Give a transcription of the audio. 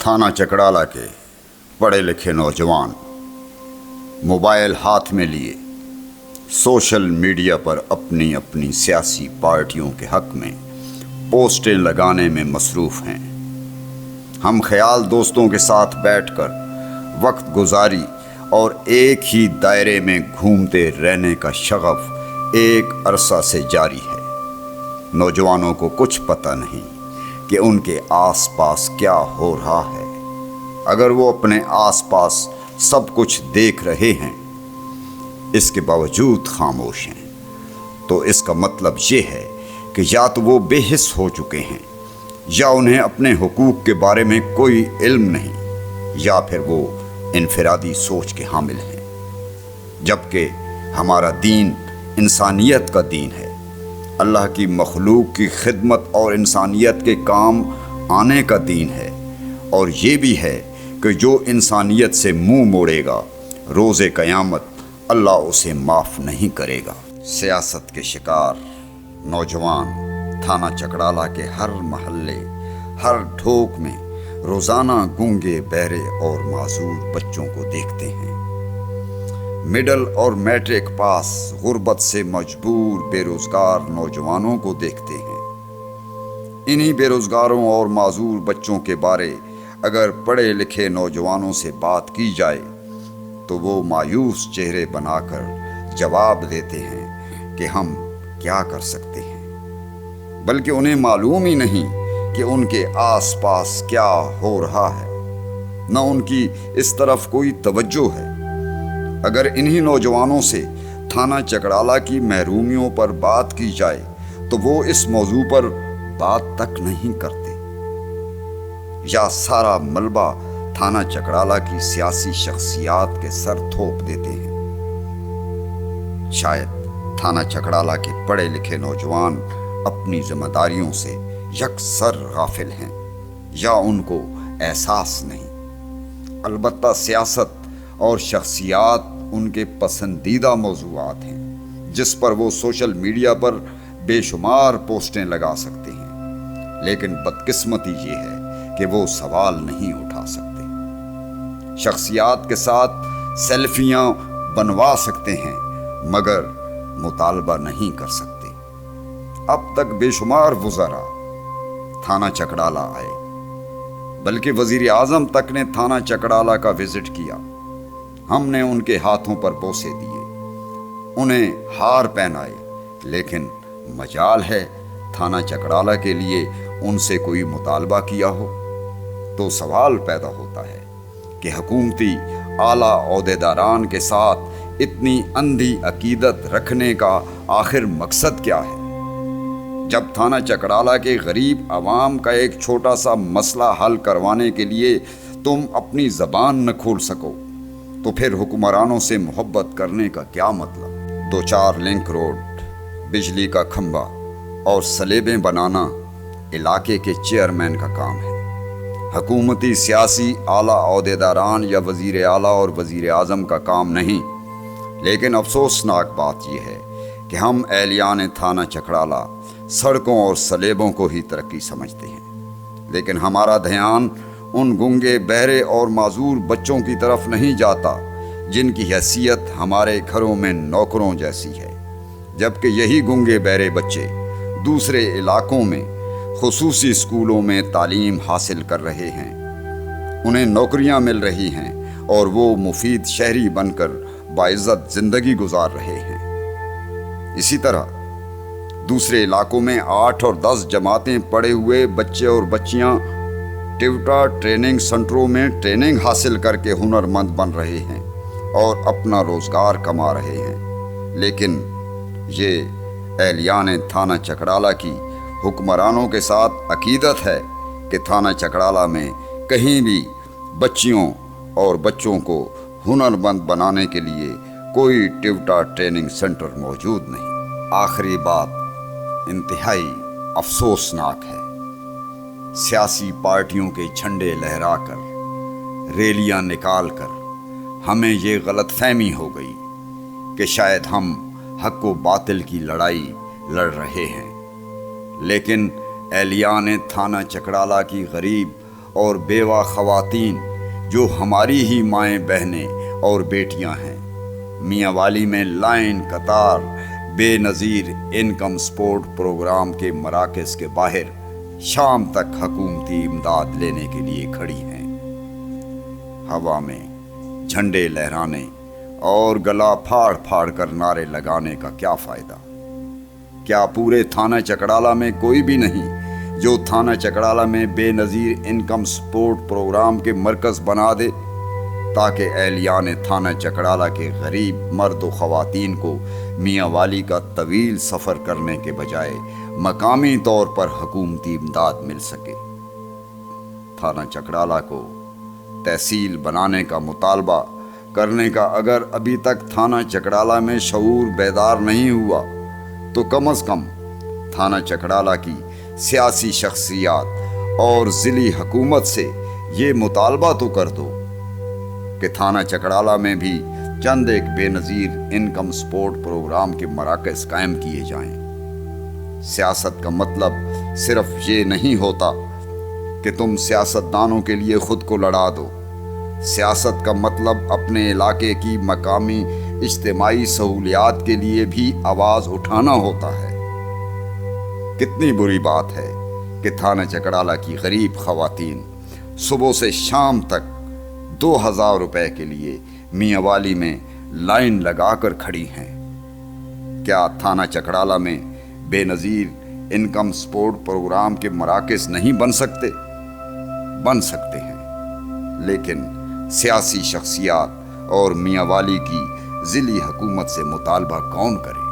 थाना चकड़ाला के पढ़े लिखे नौजवान मोबाइल हाथ में लिए सोशल मीडिया पर अपनी अपनी सियासी पार्टियों के हक में पोस्टें लगाने में मसरूफ़ हैं। हम ख्याल दोस्तों के साथ बैठकर वक्त गुजारी और एक ही दायरे में घूमते रहने का शगफ एक अरसा से जारी है। नौजवानों को कुछ पता नहीं कि उनके आसपास क्या हो रहा है। अगर वो अपने आसपास सब कुछ देख रहे हैं, इसके बावजूद खामोश हैं, तो इसका मतलब ये है कि या तो वो बेहिस हो चुके हैं, या उन्हें अपने हुकूक के बारे में कोई इल्म नहीं, या फिर वो इनफरादी सोच के हामिल हैं। जबकि हमारा दीन इंसानियत का दीन है, अल्लाह की मखलूक की खिदमत और इंसानियत के काम आने का दीन है। और ये भी है कि जो इंसानियत से मुंह मोड़ेगा, रोज़े क़यामत अल्लाह उसे माफ़ नहीं करेगा। सियासत के शिकार नौजवान थाना चकड़ाला के हर महल्ले, हर ढोक में रोज़ाना गूंगे, बहरे और माजूर बच्चों को देखते हैं। मिडल और मैट्रिक पास गुर्बत से मजबूर बेरोज़गार नौजवानों को देखते हैं। इन्हीं बेरोज़गारों और माजूर बच्चों के बारे अगर पढ़े लिखे नौजवानों से बात की जाए तो वो मायूस चेहरे बनाकर जवाब देते हैं कि हम क्या कर सकते हैं, बल्कि उन्हें मालूम ही नहीं कि उनके आसपास क्या हो रहा है, न उनकी इस तरफ कोई तवज्जो है। अगर इन्हीं नौजवानों से थाना चकड़ाला की महरूमियों पर बात की जाए तो वो इस मौजू पर बात तक नहीं करते, या सारा मलबा थाना चकड़ाला की सियासी शख्सियात के सर थोप देते हैं। शायद थाना चकड़ाला के पढ़े लिखे नौजवान अपनी जिम्मेदारियों से यकसर गाफिल हैं, या उनको एहसास नहीं। अलबत्ता सियासत और शख्सियात उनके पसंदीदा मौज़ूआत हैं, जिस पर वो सोशल मीडिया पर बेशुमार पोस्टें लगा सकते हैं। लेकिन बदकिस्मती ये है कि वो सवाल नहीं उठा सकते। शख्सियात के साथ सेल्फियां बनवा सकते हैं, मगर मुतालबा नहीं कर सकते। अब तक बेशुमार वुज़रा थाना चकड़ाला आए, बल्कि वज़ीर आज़म तक ने थाना चकड़ाला का विज़िट किया। हमने उनके हाथों पर बोसे दिए, उन्हें हार पहनाए, लेकिन मजाल है थाना चकड़ाला के लिए उनसे कोई मुतालबा किया हो। तो सवाल पैदा होता है कि हुकूमती आला ओहदेदारान के साथ इतनी अंधी अकीदत रखने का आखिर मकसद क्या है। जब थाना चकड़ाला के गरीब आवाम का एक छोटा सा मसला हल करवाने के लिए तुम अपनी ज़बान न खोल सको, तो फिर हुक्मरानों से मोहब्बत करने का क्या मतलब। 2-4 लिंक रोड, बिजली का खंबा और सलेबें बनाना इलाके के चेयरमैन का काम है। हुकूमती सियासी आला ओहदेदारान या वज़ीर आला और वज़ीर आज़म का काम नहीं। लेकिन अफसोसनाक बात यह है कि हम एहलियान थाना चकड़ाला सड़कों और सलेबों को ही तरक्की समझते हैं, लेकिन हमारा ध्यान उन गूंगे, बहरे और माजूर बच्चों की तरफ नहीं जाता जिनकी हैसियत हमारे घरों में नौकरों जैसी है। जबकि यही गूंगे बहरे बच्चे दूसरे इलाकों में खुसूसी स्कूलों में तालीम हासिल कर रहे हैं, उन्हें नौकरियां मिल रही हैं और वो मुफीद शहरी बनकर बाइज़्ज़त ज़िंदगी गुजार रहे हैं। इसी तरह दूसरे इलाकों में 8 और 10 जमातें पढ़े हुए बच्चे और बच्चियां टिवटा ट्रेनिंग सेंटरों में ट्रेनिंग हासिल करके हुनरमंद बन रहे हैं और अपना रोज़गार कमा रहे हैं। लेकिन ये एहलियान थाना चकड़ाला की हुक्मरानों के साथ अकीदत है कि थाना चकड़ाला में कहीं भी बच्चियों और बच्चों को हुनरमंद बनाने के लिए कोई टिवटा ट्रेनिंग सेंटर मौजूद नहीं। आखिरी बात इंतहाई अफसोसनाक है। सियासी पार्टियों के झंडे लहराकर, रैलियां निकालकर हमें ये गलतफहमी हो गई कि शायद हम हक व बातिल की लड़ाई लड़ रहे हैं। लेकिन एहलियान थाना चकड़ाला की गरीब اور بیوہ خواتین جو ہماری ہی مائیں بہنیں اور بیٹیاں ہیں، میاں والی میں لائن قطار بے نظیر انکم سپورٹ پروگرام کے مراکز کے باہر شام تک حکومتی امداد لینے کے لیے کھڑی ہیں۔ ہوا میں جھنڈے لہرانے اور گلا پھاڑ پھاڑ کر نعرے لگانے کا کیا فائدہ؟ کیا پورے تھانہ چکڑالہ میں کوئی بھی نہیں جو تھانہ چکڑالہ میں بے نظیر انکم سپورٹ پروگرام کے مرکز بنا دے تاکہ اہلیان تھانہ چکڑالہ کے غریب مرد و خواتین کو میاں والی کا طویل سفر کرنے کے بجائے مقامی طور پر حکومتی امداد مل سکے؟ تھانہ چکڑالہ کو تحصیل بنانے کا مطالبہ کرنے کا اگر ابھی تک تھانہ چکڑالہ میں شعور بیدار نہیں ہوا تو کم از کم تھانہ چکڑالہ کی سیاسی شخصیات اور ضلعی حکومت سے یہ مطالبہ تو کر دو کہ تھانہ چکڑالہ میں بھی چند ایک بے نظیر انکم سپورٹ پروگرام کے مراکز قائم کیے جائیں۔ سیاست کا مطلب صرف یہ نہیں ہوتا کہ تم سیاستدانوں کے لیے خود کو لڑا دو۔ سیاست کا مطلب اپنے علاقے کی مقامی اجتماعی سہولیات کے لیے بھی آواز اٹھانا ہوتا ہے۔ کتنی بری بات ہے کہ تھانہ چکڑالہ کی غریب خواتین صبح سے شام تک 2000 روپے کے لیے میاں والی میں لائن لگا کر کھڑی ہیں۔ کیا تھانہ چکڑالہ میں بے نظیر انکم سپورٹ پروگرام کے مراکز نہیں بن سکتے؟ بن سکتے ہیں، لیکن سیاسی شخصیات اور میاں والی کی ضلعی حکومت سے مطالبہ کون کرے؟